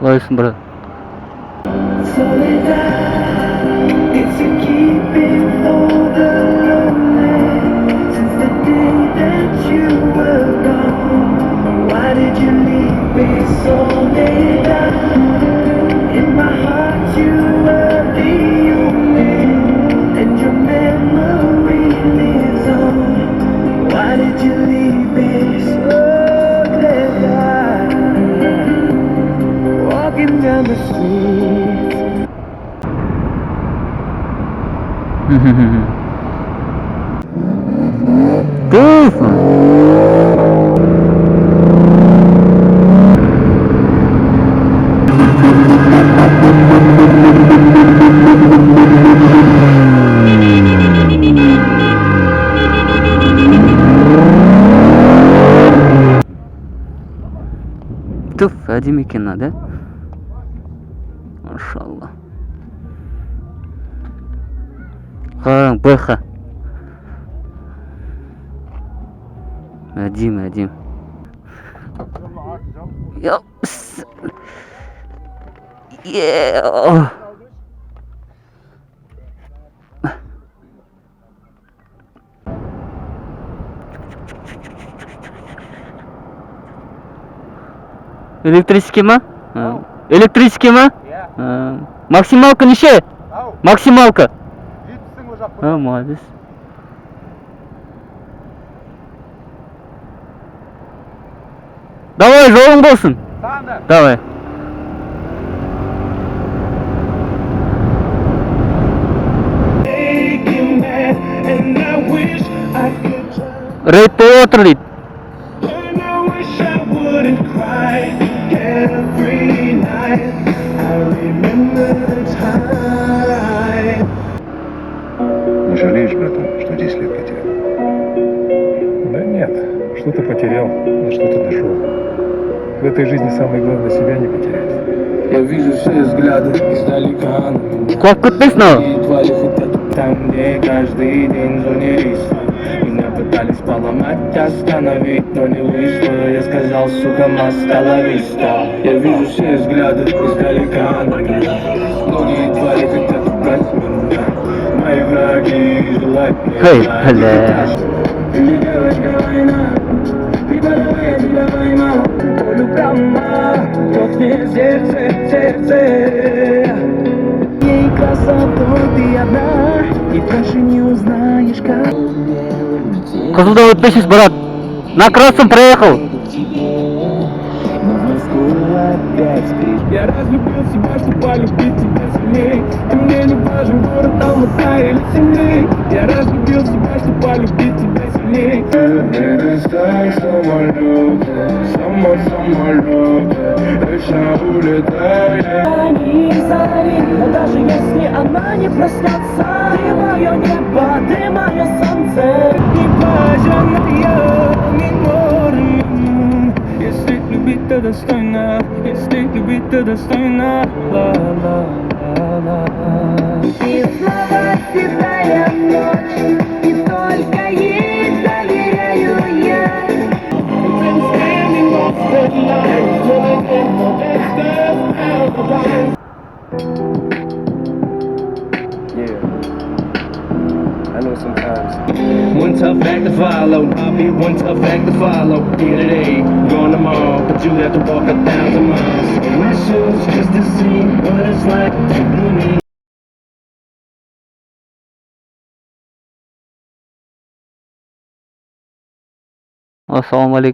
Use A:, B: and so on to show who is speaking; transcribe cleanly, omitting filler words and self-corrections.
A: қалайсың, брат? Түф, әдемі екен, да? Машалла. Қараң, байқа. Әдем. Япс. Электрический ма? Электрический ма? Максималка неше? Максималка. Молодец. Давай, жолың болсын. Давай. Рейд болып отыр дейді.
B: Не жалеешь, братан, что 10 лет потерял?
C: Да нет, что-то потерял, а что-то нашел. В этой жизни самое главное себя не потерять.
D: Я вижу все взгляды издалека.
A: Қуап кетпейсің ау?
D: Там, где каждый день зонерист. Меня пытались поломать, остановить, но не вышло. Я сказал, сука, масталависта. Я вижу все взгляды издалека. Многие твари хотят убрать меня. Мои враги желают мне.
A: Эй, бля.
E: Ей красоту ты одна, и больше не узнаешь, как.
A: Қызылда өтпейсіз, брат. На красным проехал.
D: Я разлюбил себя, чтобы полюбить тебя сильней. Ты мне не важен, город Алмата или Семей. Я разлюбил себя, чтобы полюбить тебя сильней. Перестань самолет, самолет, вечно улетает.
E: Они зови, но даже если она не проснется, ты мое небо, ты мое солнце.
D: И блаженная минор. Если любить, то достойно. Если любить, то достойно. Ла-ла-ла-ла.
E: И снова седая ночь, и только ей доверяю я.
D: One tough act to follow, I'll be one tough act to follow. Here today, gone tomorrow, but you have to walk 1,000 miles. In my shoes, just to see what it's like to be me.
A: Ассалаумалейкум.